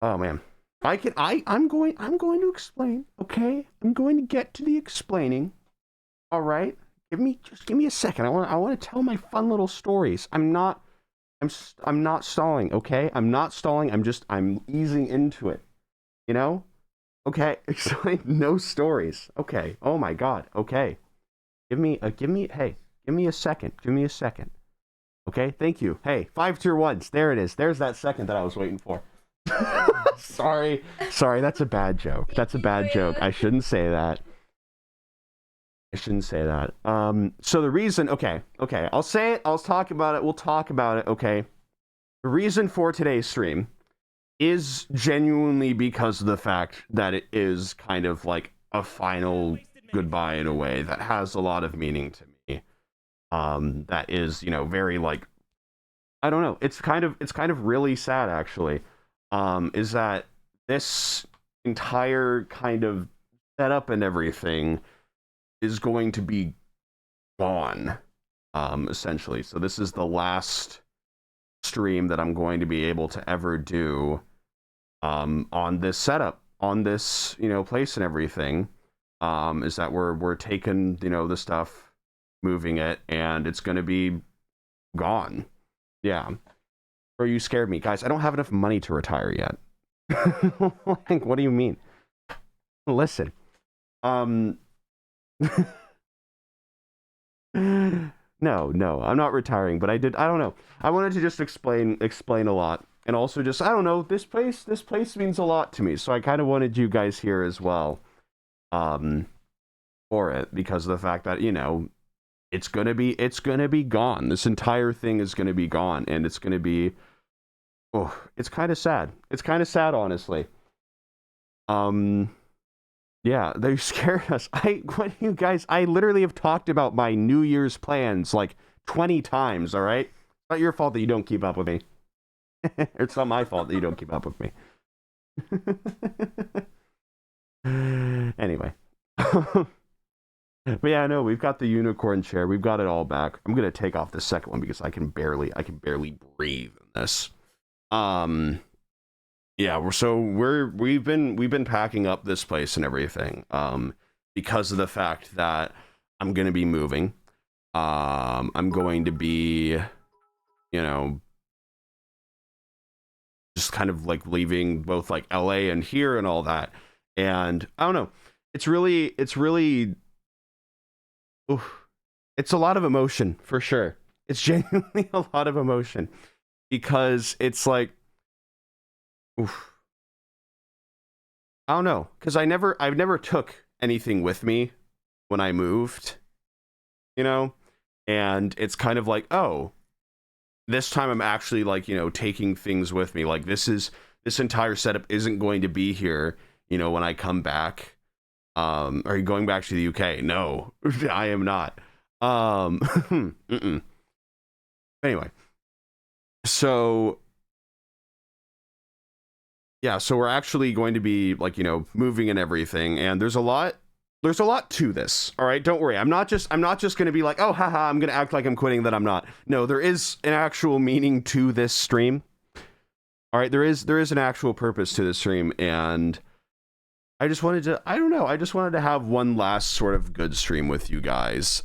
Oh man. I'm going to explain, okay? I'm going to get to the explaining. All right? Give me a second. I want to tell my fun little stories. I'm not stalling, okay? I'm not stalling. I'm easing into it. You know? Okay. Explain no stories. Okay. Oh my god. Okay. Hey, give me a second. Give me a second. Okay? Thank you. Hey, 5 tier ones. There it is. There's that second that I was waiting for. Sorry. Sorry, that's a bad joke. That's a bad joke. I shouldn't say that. I shouldn't say that. So the reason, okay, I'll say it, I'll talk about it, we'll talk about it, okay? The reason for today's stream is genuinely because of the fact that it is kind of like a final goodbye in a way that has a lot of meaning to me. That is, you know, very like, I don't know, it's kind of really sad actually. Is that this entire kind of setup and everything is going to be gone, essentially. So this is the last stream that I'm going to be able to ever do on this setup, on this, you know, place and everything. Is that we're taking, you know, the stuff, moving it, and it's going to be gone. Yeah. Or you scared me, guys. I don't have enough money to retire yet. Like, what do you mean? Listen, no, no, I'm not retiring, but I don't know. I wanted to just explain a lot, and also just, I don't know, this place means a lot to me, so I kind of wanted you guys here as well, for it, because of the fact that, you know, it's gonna be gone. This entire thing is gonna be gone, and it's gonna be, oh, it's kind of sad. It's kind of sad, honestly. Yeah, they scared us. What you guys, I literally have talked about my New Year's plans like 20 times, all right? It's not your fault that you don't keep up with me. It's not my fault that you don't keep up with me. Anyway. But yeah, no, we've got the unicorn chair. We've got it all back. I'm gonna take off the second one because I can barely breathe in this. Yeah, we've been packing up this place and everything, because of the fact that I'm gonna be moving. I'm going to be, you know, just kind of like leaving both like LA and here and all that. And I don't know, it's really oof, it's a lot of emotion for sure. It's genuinely a lot of emotion because it's like, oof, I don't know, because I've never took anything with me when I moved, you know, and it's kind of like, oh, this time I'm actually like, you know, taking things with me. Like this entire setup isn't going to be here, you know, when I come back. Are you going back to the UK? No, I am not. Anyway, so yeah, so we're actually going to be like, you know, moving and everything, and there's a lot to this. All right, don't worry. I'm not just going to be like, oh haha, I'm going to act like I'm quitting, that I'm not. No, there is an actual meaning to this stream. All right, there is an actual purpose to this stream, and I just wanted to, I don't know, I just wanted to have one last sort of good stream with you guys,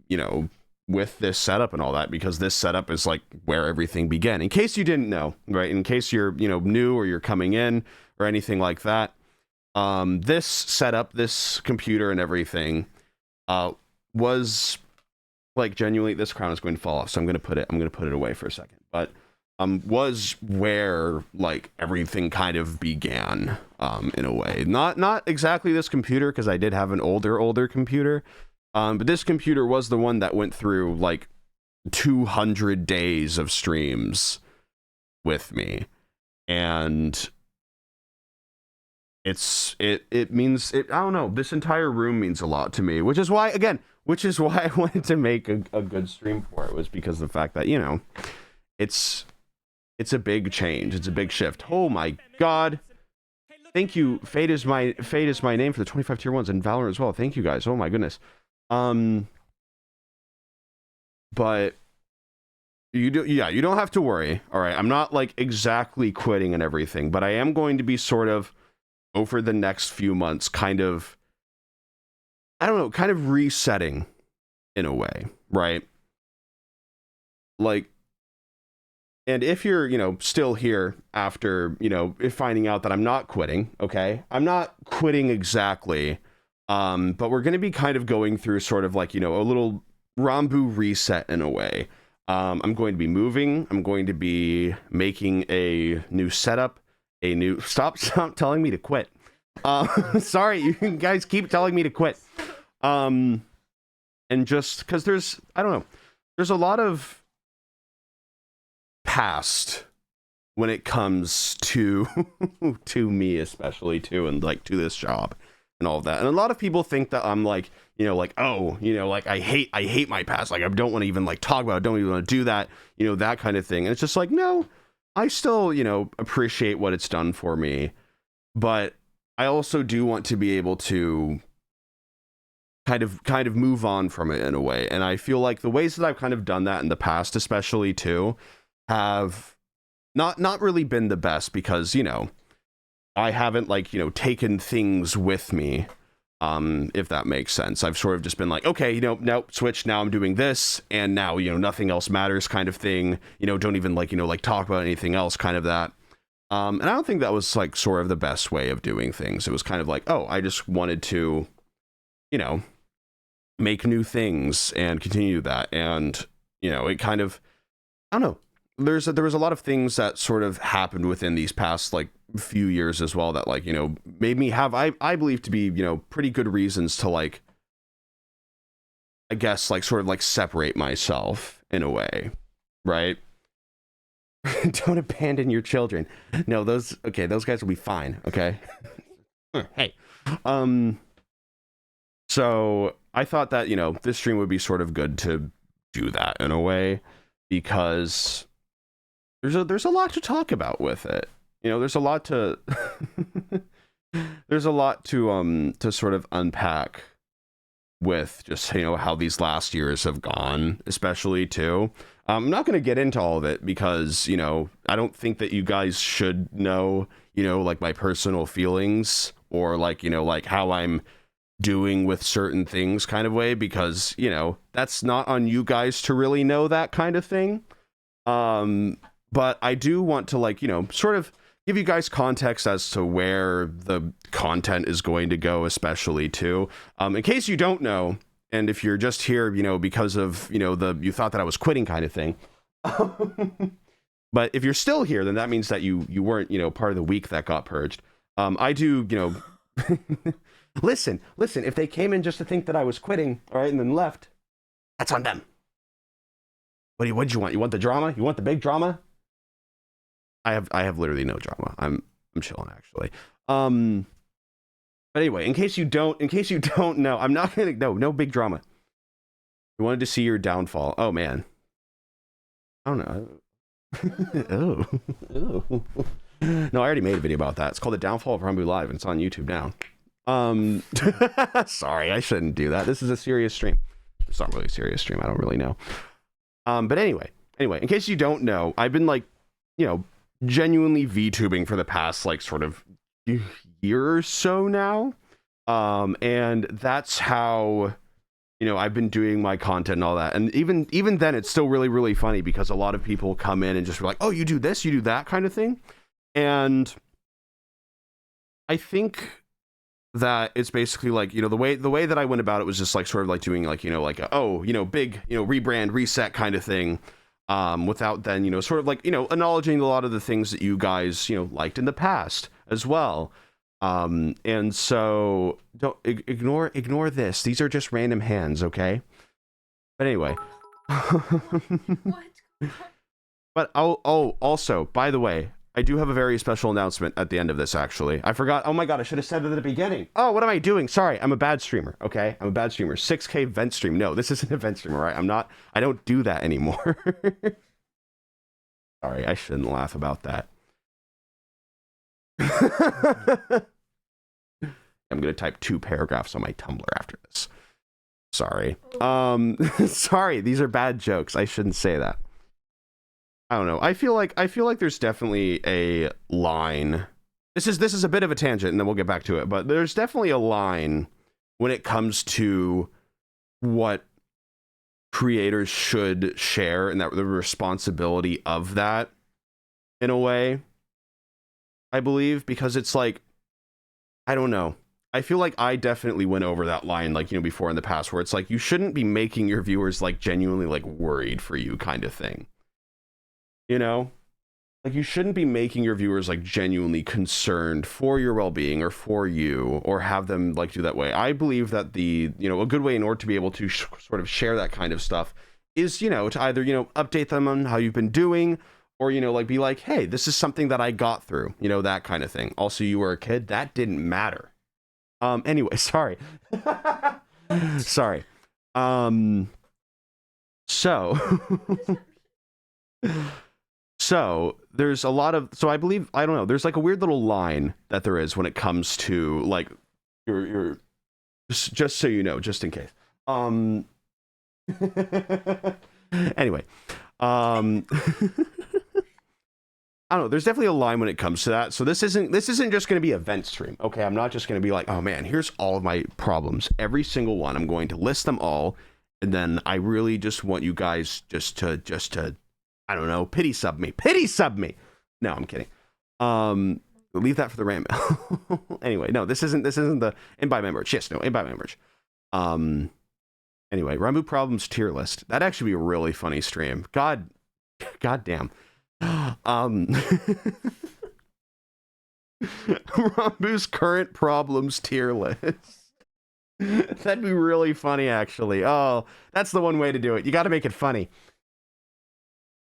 you know, with this setup and all that, because this setup is like where everything began. In case you didn't know, right? In case you're, you know, new or you're coming in or anything like that, this setup, this computer and everything, was like genuinely, this crown is going to fall off, so I'm going to put it away for a second, but was where like everything kind of began, in a way. Not exactly this computer, because I did have an older computer, but this computer was the one that went through like 200 days of streams with me, and it means it. I don't know. This entire room means a lot to me, which is why I wanted to make a good stream for it, was because of the fact that, you know, it's a big change. It's a big shift. Oh my god. Thank you. Fate is my name for the 25 tier ones, and Valorant as well. Thank you guys. Oh my goodness. But You do, yeah, you don't have to worry. All right, I'm not like exactly quitting and everything, but I am going to be sort of over the next few months kind of, I don't know, kind of resetting in a way, right? Like, and if you're, still here after, finding out that I'm not quitting, okay? I'm not quitting exactly, but we're going to be kind of going through sort of like, a little Ramboo reset in a way. I'm going to be moving. I'm going to be making a new setup, stop telling me to quit. Sorry, you guys keep telling me to quit. And just because I don't know, there's a lot of past when it comes to to me, especially too, and like to this job and all of that. And a lot of people think that I'm like, like, oh, like I hate my past. Like I don't want to even like talk about it. Don't even want to do that, that kind of thing. And it's just like, no, I still, appreciate what it's done for me. But I also do want to be able to kind of move on from it in a way. And I feel like the ways that I've kind of done that in the past, especially too, have not really been the best because, I haven't like, taken things with me, if that makes sense. I've sort of just been like, okay, nope, switch, now I'm doing this, and now, nothing else matters kind of thing, don't even like, like talk about anything else kind of that. And I don't think that was like sort of the best way of doing things. It was kind of like, oh, I just wanted to, make new things and continue that. And, it kind of, I don't know. There was a lot of things that sort of happened within these past like few years as well that like, made me have, I believe to be, pretty good reasons to like, I guess like sort of like separate myself in a way, right? Don't abandon your children. No, those guys will be fine. Okay. Hey, so I thought that, this stream would be sort of good to do that in a way because there's a lot to talk about with it. There's a lot to there's a lot to sort of unpack with just, how these last years have gone, especially too. I'm not going to get into all of it because, I don't think that you guys should know, like my personal feelings or like, like how I'm doing with certain things kind of way, because, that's not on you guys to really know that kind of thing. But I do want to like, sort of give you guys context as to where the content is going to go, especially too. In case you don't know, and if you're just here, because of, you thought that I was quitting kind of thing. But if you're still here, then that means that you weren't, part of the week that got purged. I do, listen, if they came in just to think that I was quitting, all right, and then left, that's on them. What'd you want? You want the drama? You want the big drama? I have literally no drama. I'm chilling actually. But anyway, in case you don't know, I'm not gonna no big drama. You wanted to see your downfall. Oh man. I don't know. oh. No, I already made a video about that. It's called The Downfall of Ramboo Live, and it's on YouTube now. Sorry, I shouldn't do that. This is a serious stream. It's not really a serious stream. I don't really know. But anyway, in case you don't know, I've been like, genuinely VTubing for the past like sort of year or so now. And that's how, I've been doing my content and all that. And even then it's still really, really funny because a lot of people come in and just like, oh, you do this, you do that kind of thing. And I think that it's basically like, the way that I went about it was just like sort of like doing like, like a, big, rebrand, reset kind of thing. Without then, sort of like, acknowledging a lot of the things that you guys, liked in the past as well. And so don't ignore this. These are just random hands. Okay. But anyway, What? but also, by the way, I do have a very special announcement at the end of this, actually. I forgot. Oh my God, I should have said it at the beginning. Oh, what am I doing? Sorry, I'm a bad streamer, okay? I'm a bad streamer. 6K vent stream. No, this isn't a vent stream, all right? I don't do that anymore. Sorry, I shouldn't laugh about that. I'm gonna type 2 paragraphs on my Tumblr after this. Sorry. Sorry, these are bad jokes. I shouldn't say that. I don't know. I feel like there's definitely a line. This is a bit of a tangent, and then we'll get back to it. But there's definitely a line when it comes to what creators should share, and that the responsibility of that, in a way, I believe, because it's like, I don't know. I feel like I definitely went over that line, like, you know, before in the past, where it's like, you shouldn't be making your viewers like genuinely like worried for you kind of thing. You know? Like, you shouldn't be making your viewers like genuinely concerned for your well-being or for you, or have them like do that way. I believe that the, you know, a good way in order to be able to sort of share that kind of stuff is, you know, to either, you know, update them on how you've been doing, or, you know, like be like, hey, this is something that I got through, you know, that kind of thing. Also, you were a kid, that didn't matter. Anyway, sorry. Sorry. So there's a lot of, so I believe, I don't know, there's like a weird little line that there is when it comes to like your just so you know, just in case. Anyway, I don't know. There's definitely a line when it comes to that. So this isn't just going to be a vent stream. Okay, I'm not just going to be like, oh man, here's all of my problems, every single one. I'm going to list them all, and then I really just want you guys just to I don't know, pity sub me. No, I'm kidding. Leave that for the RAM. Anyway, no, this isn't the invite member. Yes, no, invite members. Anyway, Ramboo problems tier list. That'd actually be a really funny stream. God damn. Ramboo's current problems tier list. That'd be really funny, actually. Oh, that's the one way to do it. You got to make it funny.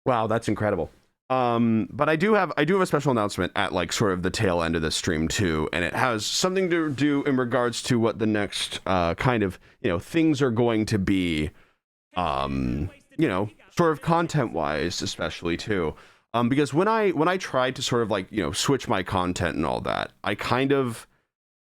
Wow, that's incredible. But I do have a special announcement at like sort of the tail end of this stream too, and it has something to do in regards to what the next kind of, you know, things are going to be, you know, sort of content wise, especially too. Because when I tried to sort of like, you know, switch my content and all that, I kind of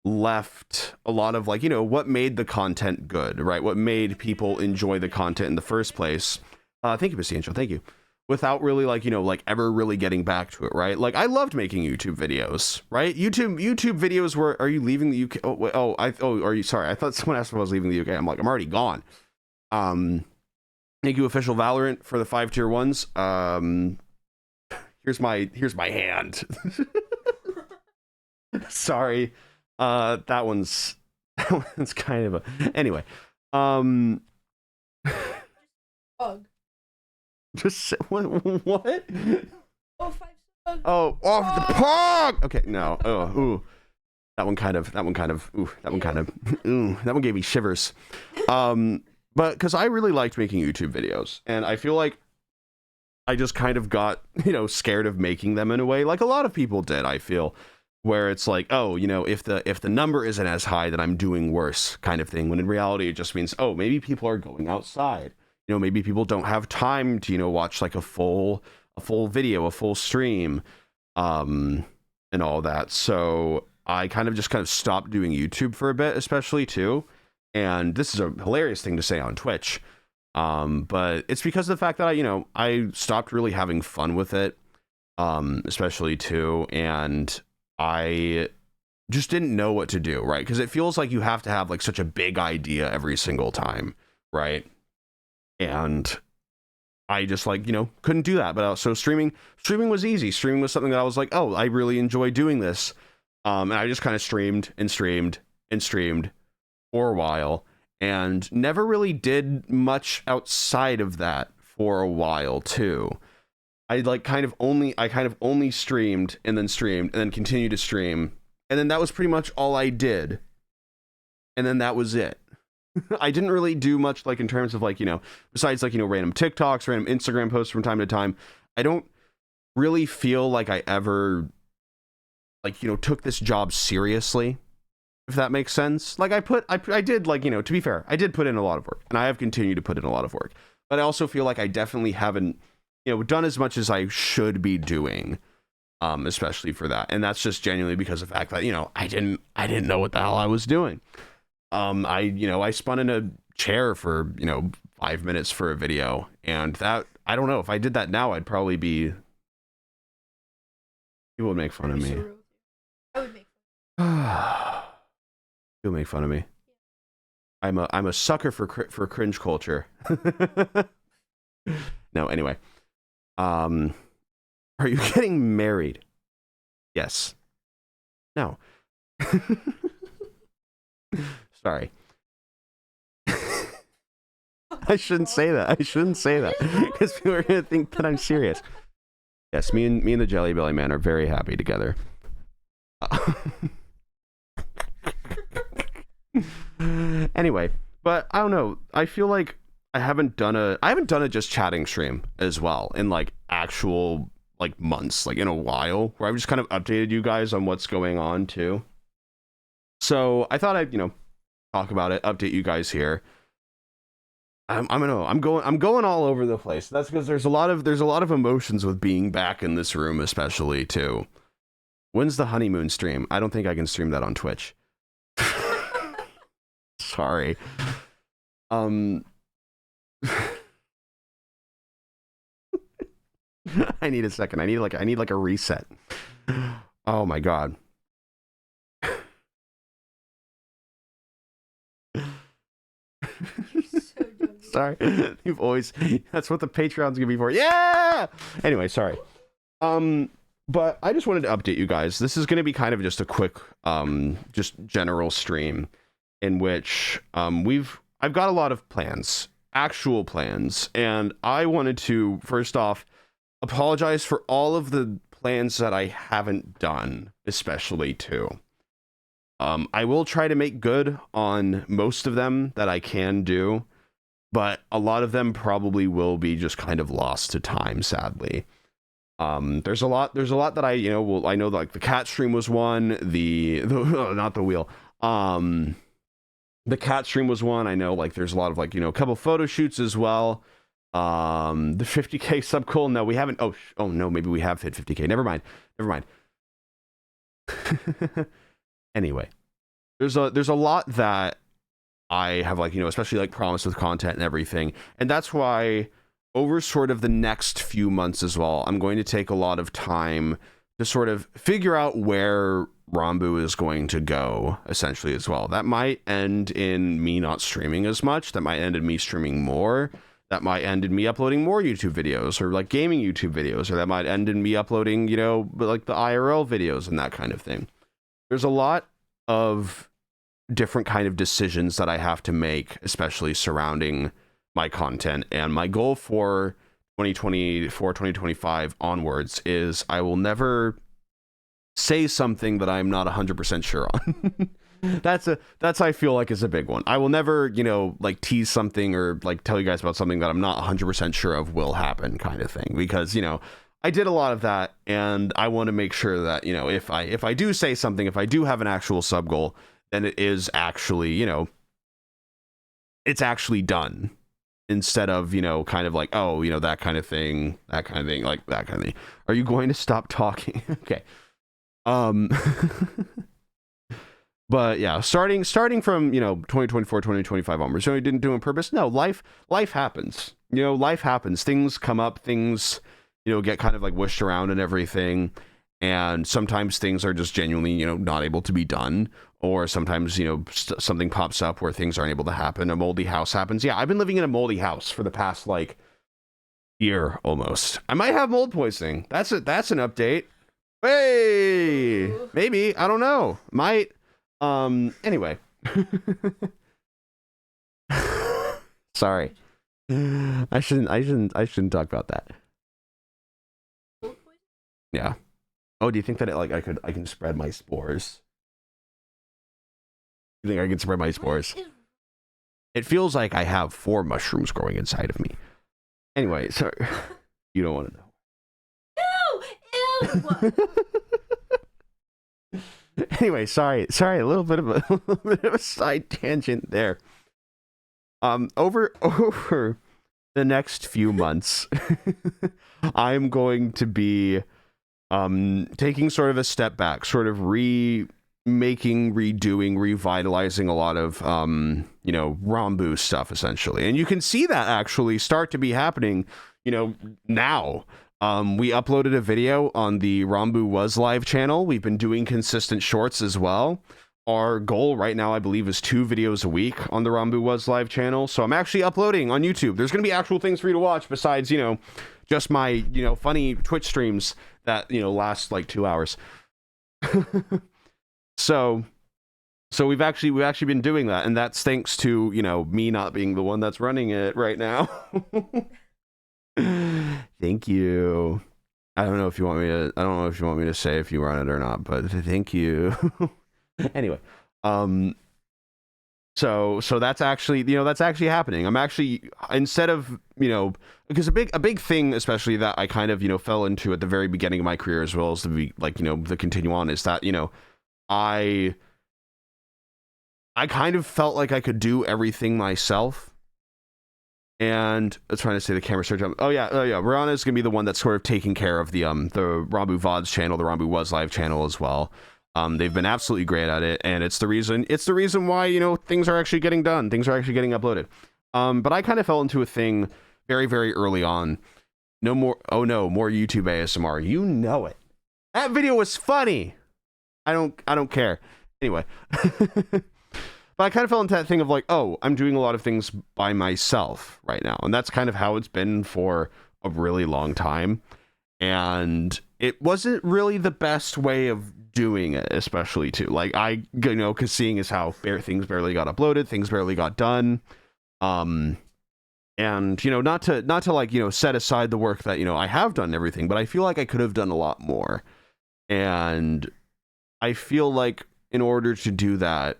left a lot of like, you know, what made the content good, right? What made people enjoy the content in the first place. Thank you, Miss Angel. Thank you. Without really like, you know, like ever really getting back to it, right? Like I loved making YouTube videos, right? YouTube videos were, are you leaving the UK? Oh, wait, are you, sorry. I thought someone asked if I was leaving the UK. I'm like, I'm already gone. Thank you, Official Valorant, for the 5 tier 1s. Here's my hand. Sorry. That one's kind of a, anyway. Bug. Just what? Oh, 5 bug. Oh, off the pog. Okay, no. Oh, ooh. That one kind of, ooh, that one gave me shivers. But because I really liked making YouTube videos, and I feel like I just kind of got, you know, scared of making them in a way, like a lot of people did, I feel, where it's like, oh, you know, if the number isn't as high, then I'm doing worse kind of thing, when in reality it just means, oh, maybe people are going outside. You know, maybe people don't have time to, you know, watch like a full video, a full stream, and all that. So I kind of stopped doing YouTube for a bit, especially too. And this is a hilarious thing to say on Twitch. But it's because of the fact that I stopped really having fun with it, especially too. And I just didn't know what to do, right? Because it feels like you have to have like such a big idea every single time, right? And I just like, you know, couldn't do that. But so streaming was easy. Streaming was something that I was like, oh, I really enjoy doing this. And I just kind of streamed for a while and never really did much outside of that for a while too. I kind of only streamed and then continued to stream. And then that was pretty much all I did. And then that was it. I didn't really do much, like, in terms of, like, you know, besides, like, you know, random TikToks, random Instagram posts from time to time. I don't really feel like I ever, like, you know, took this job seriously, if that makes sense. Like, I did, like, you know, to be fair, I did put in a lot of work, and I have continued to put in a lot of work. But I also feel like I definitely haven't, you know, done as much as I should be doing, especially for that. And that's just genuinely because of the fact that, you know, I didn't know what the hell I was doing. I spun in a chair for, you know, 5 minutes for a video, and that I don't know. If I did that now, I'd probably be... People would make fun of me. I would make People make fun of me. I'm a sucker for cringe culture. No, anyway. Are you getting married? Yes. No. Sorry. I shouldn't say that. I shouldn't say that because people are gonna think that I'm serious. Yes, me and the Jelly Belly Man are very happy together. Anyway, but I don't know. I feel like I haven't done a just chatting stream as well in like actual like months, like in a while, where I've just kind of updated you guys on what's going on too. So I thought I'd, talk about it, update you guys here. I'm going all over the place. That's because there's a lot of emotions with being back in this room, especially too. When's the honeymoon stream? I don't think I can stream that on Twitch. Sorry. I need a second. I need like a reset. Oh my god. Sorry. You've always, that's what the Patreon's gonna be for. Yeah! Anyway, sorry. But I just wanted to update you guys. This is gonna be kind of just a quick just general stream in which I've got a lot of plans, actual plans, and I wanted to first off apologize for all of the plans that I haven't done, especially too. I will try to make good on most of them that I can do, but a lot of them probably will be just kind of lost to time, sadly. There's a lot that I know like the cat stream was one, the not the wheel. The cat stream was one. I know like there's a lot of like, a couple photo shoots as well. The 50k sub goal. No, we haven't. Oh no, maybe we have hit 50k. Never mind. Anyway, there's a lot that I have like, especially like promised with content and everything. And that's why over sort of the next few months as well, I'm going to take a lot of time to sort of figure out where Ramboo is going to go, essentially, as well. That might end in me not streaming as much. That might end in me streaming more. That might end in me uploading more YouTube videos or like gaming YouTube videos, or that might end in me uploading, like the IRL videos and that kind of thing. There's a lot of different kind of decisions that I have to make, especially surrounding my content. And my goal for 2024, 2025 onwards is I will never say something that I'm not 100% sure on. That's I feel like is a big one. I will never, like tease something or like tell you guys about something that I'm not 100% sure of will happen, kind of thing, because I did a lot of that, and I want to make sure that if I do say something, if I do have an actual sub goal, then it is actually it's actually done, instead of kind of like, oh, that kind of thing, like that kind of thing. Are you going to stop talking? Okay. But yeah, starting from 2024, 2025 onwards. So I didn't do it on purpose. No, life happens. Life happens. Things come up. Things get kind of like whooshed around and everything. And sometimes things are just genuinely not able to be done, or sometimes something pops up where things aren't able to happen. A moldy house happens. Yeah, I've been living in a moldy house for the past like year almost. I might have mold poisoning. That's an update. Hey, maybe, I don't know. Might. Anyway. Sorry. I shouldn't talk about that. Yeah. Oh, do you think that I can spread my spores? You think I can spread my spores? It feels like I have 4 mushrooms growing inside of me. Anyway, sorry. You don't want to know. Ew! Anyway, sorry, a little bit of a side tangent there. Over the next few months, I'm going to be taking sort of a step back, sort of redoing, revitalizing a lot of Ramboo stuff, essentially. And you can see that actually start to be happening you know, now. We uploaded a video on the Ramboo Was Live channel. We've been doing consistent shorts as well. Our goal right now, I believe, is 2 videos a week on the Ramboo Was Live channel. So I'm actually uploading on YouTube. There's going to be actual things for you to watch besides, you know, just my, you know, funny Twitch streams that, you know, last like 2 hours. So we've actually been doing that, and that's thanks to, you know, me not being the one that's running it right now. Thank you. I don't know if you want me to say if you run it or not, but thank you. Anyway, so that's actually, you know, that's actually happening. I'm actually, instead of, you know, because a big thing, especially that I kind of, you know, fell into at the very beginning of my career, as well as the, like, you know, the continue on, is that, you know, I kind of felt like I could do everything myself. And I'm trying to say the camera search. Oh yeah. Rihanna is gonna be the one that's sort of taking care of the Ramboo VODs channel, the Ramboo Was Live channel as well. They've been absolutely great at it, and it's the reason why, you know, things are actually getting done. Things are actually getting uploaded. But I kind of fell into a thing very, very early on. No more. Oh no, more YouTube ASMR. You know it. That video was funny. I don't care. Anyway. But I kind of fell into that thing of like, oh, I'm doing a lot of things by myself right now. And that's kind of how it's been for a really long time. And it wasn't really the best way of doing it, especially too. Like, you know, because seeing as how things barely got uploaded, things barely got done. And, you know, not to like, you know, set aside the work that, you know, I have done and everything, but I feel like I could have done a lot more. And I feel like in order to do that,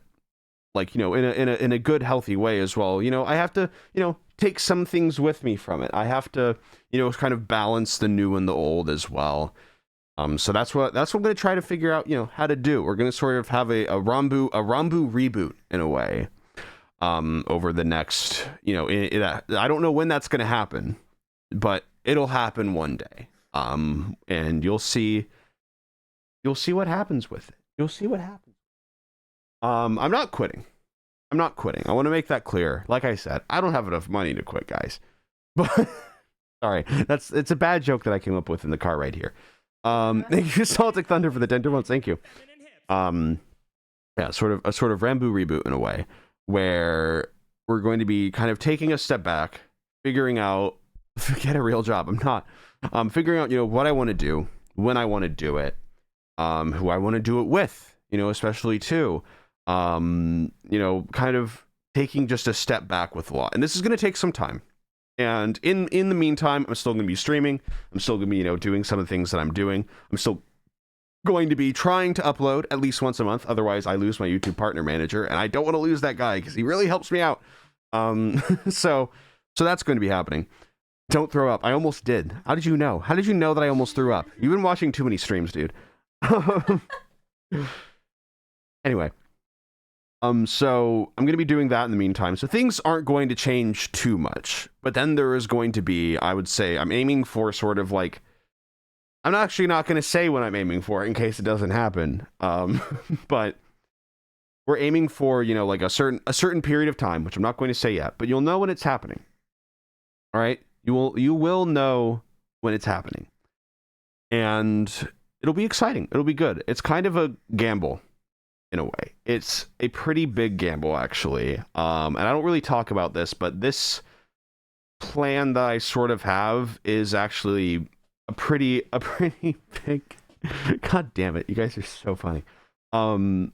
like, you know, in a good, healthy way as well, you know, I have to, you know, take some things with me from it. I have to, you know, kind of balance the new and the old as well. So that's what I'm going to try to figure out, you know, how to do. We're going to sort of have a Ramboo reboot in a way, over the next, you know, I don't know when that's going to happen, but it'll happen one day. And you'll see what happens with it. You'll see what happens. I'm not quitting. I want to make that clear. Like I said, I don't have enough money to quit, guys. But sorry, it's a bad joke that I came up with in the car right here. Thank you, Celtic Thunder, for the 10 months. Thank you. Yeah, sort of Ranboo reboot in a way, where we're going to be kind of taking a step back, figuring out, forget a real job. I'm not. Figuring out, you know, what I want to do, when I want to do it, who I want to do it with, you know, especially too. You know, kind of taking just a step back with a lot. And this is going to take some time. And in the meantime, I'm still going to be streaming. I'm still going to be, you know, doing some of the things that I'm doing. I'm still going to be trying to upload at least once a month. Otherwise, I lose my YouTube partner manager. And I don't want to lose that guy because he really helps me out. So that's going to be happening. Don't throw up. I almost did. How did you know? How did you know that I almost threw up? You've been watching too many streams, dude. Anyway. So I'm going to be doing that in the meantime. So things aren't going to change too much, but then there is going to be, I would say, I'm aiming for sort of like, I'm actually not going to say what I'm aiming for in case it doesn't happen. But we're aiming for, you know, like a certain period of time, which I'm not going to say yet, but you'll know when it's happening. All right. You will know when it's happening, and it'll be exciting. It'll be good. It's kind of a gamble. In a way, it's a pretty big gamble, actually. And I don't really talk about this, but this plan that I sort of have is actually a pretty big. God damn it, you guys are so funny. A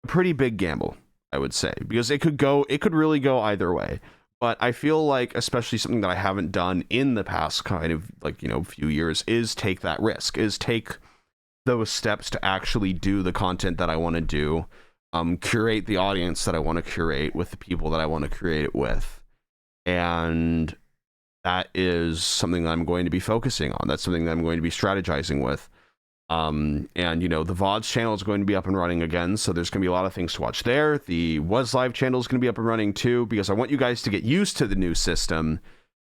pretty big gamble, I would say, because it could really go either way. But I feel like, especially something that I haven't done in the past kind of, like, you know, few years, is take that risk, is take those steps to actually do the content that I want to do, curate the audience that I want to curate with the people that I want to create it with. And that is something that I'm going to be focusing on. That's something that I'm going to be strategizing with. And, you know, the VODs channel is going to be up and running again, so there's going to be a lot of things to watch there. The Was Live channel is going to be up and running too, because I want you guys to get used to the new system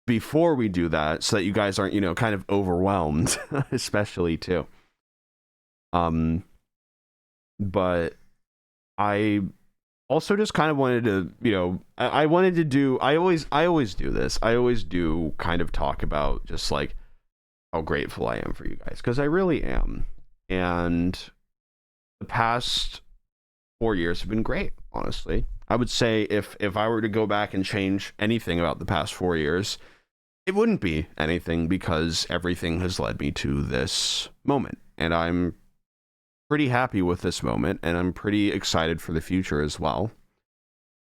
before we do that, so that you guys aren't, you know, kind of overwhelmed, especially too. But I also just kind of wanted to, I wanted to do, I always do this. I always do kind of talk about just like how grateful I am for you guys, because I really am. And the past 4 years have been great, honestly. I would say if I were to go back and change anything about the past 4 years, it wouldn't be anything, because everything has led me to this moment. And I'm pretty happy with this moment, and I'm pretty excited for the future as well.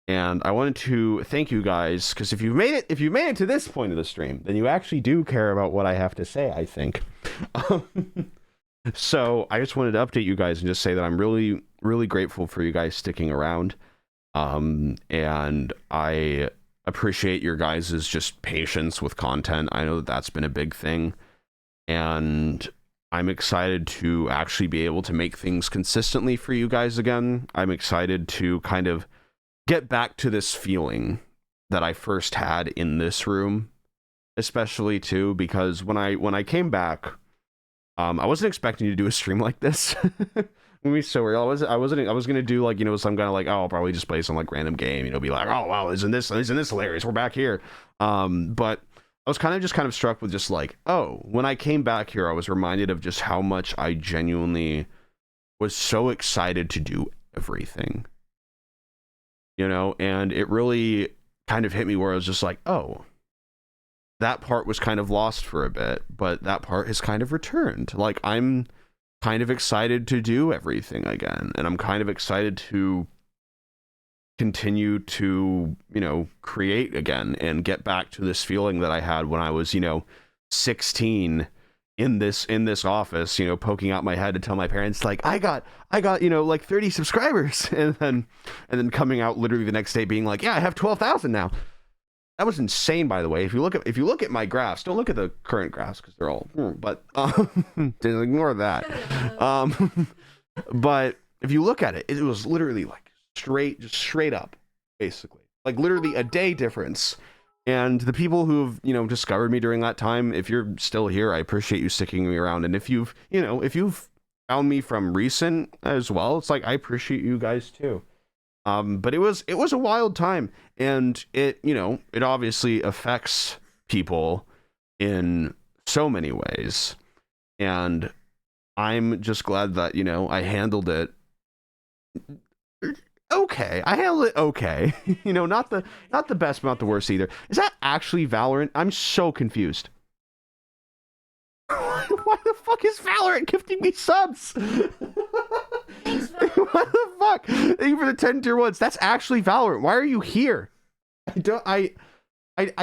And I wanted to thank you guys, because if you made it to this point of the stream, then you actually do care about what I have to say, I think. So I just wanted to update you guys and just say that I'm really, really grateful for you guys sticking around. And I appreciate your guys' just patience with content. I know that that's been a big thing. And I'm excited to actually be able to make things consistently for you guys again. I'm excited to kind of get back to this feeling that I first had in this room, especially too, because when I came back, I wasn't expecting to do a stream like this. When we so real, I was gonna do like, some kind of like, oh, I'll probably just play some like random game, be like, oh wow, isn't this hilarious? We're back here. But I was kind of struck with just like, oh, when I came back here, I was reminded of just how much I genuinely was so excited to do everything. And it really kind of hit me where I was just like, oh, that part was kind of lost for a bit, but that part has kind of returned. Like, I'm kind of excited to do everything again, and I'm kind of excited to continue to, create again and get back to this feeling that I had when I was, 16 in this office, poking out my head to tell my parents, like, I got, like 30 subscribers, and then coming out literally the next day being like, yeah, I have 12,000 now. That was insane, by the way. If you look at my graphs, don't look at the current graphs because they're all, but ignore that. But if you look at it, it was literally like straight up, basically, like literally a day difference. And the people who've discovered me during that time, if you're still here, I appreciate you sticking me around. And if you've found me from recent as well, it's like I appreciate you guys too. But it was a wild time, and it obviously affects people in so many ways, and I'm just glad that I handled it okay. I handled it okay. Not the best, but not the worst either. Is that actually Valorant? I'm so confused. Why the fuck is Valorant gifting me subs? What the fuck? Thank you for the 10 tier ones. That's actually Valorant. Why are you here? I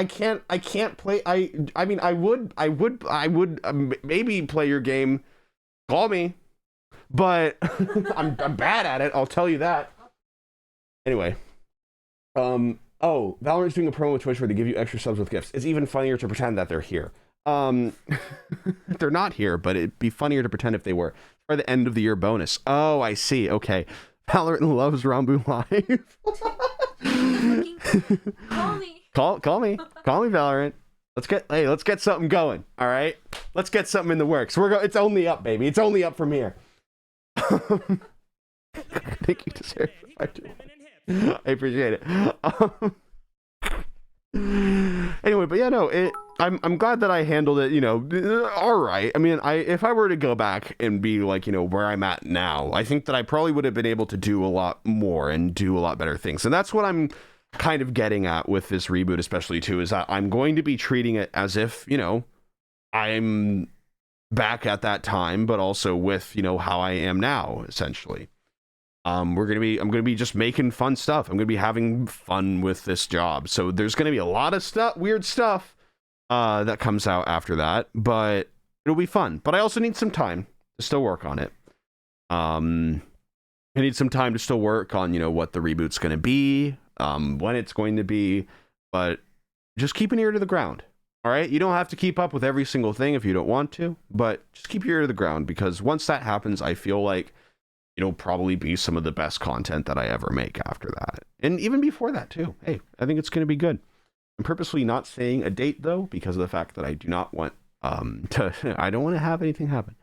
can't play. I mean, I would maybe play your game. Call me, but I'm bad at it. I'll tell you that. Anyway, oh, Valorant's doing a promo with Twitch where they give you extra subs with gifts. It's even funnier to pretend that they're here. They're not here, but it'd be funnier to pretend if they were. For the end of the year bonus. Oh, I see. Okay. Valorant loves Ramboo Live. Call me. Call me, Valorant. Let's get something going. All right. Let's get something in the works. It's only up, baby. It's only up from here. Thank you to Sarah for 521. I appreciate it. Anyway, but yeah, no, I'm glad that I handled it, all right. I mean, if I were to go back and be like, where I'm at now, I think that I probably would have been able to do a lot more and do a lot better things. And that's what I'm kind of getting at with this reboot, especially too, is that I'm going to be treating it as if, I'm back at that time, but also with, how I am now, essentially. I'm gonna be just making fun stuff. I'm gonna be having fun with this job. So there's gonna be a lot of weird stuff that comes out after that, but it'll be fun. But I also need some time to still work on it. I need some time to still work on, what the reboot's gonna be, when it's going to be, but just keep an ear to the ground. All right, you don't have to keep up with every single thing if you don't want to, but just keep your ear to the ground, because once that happens, I feel like it'll probably be some of the best content that I ever make after that. And even before that too. Hey, I think it's going to be good. I'm purposely not saying a date though, because of the fact that I do not want I don't want to have anything happen.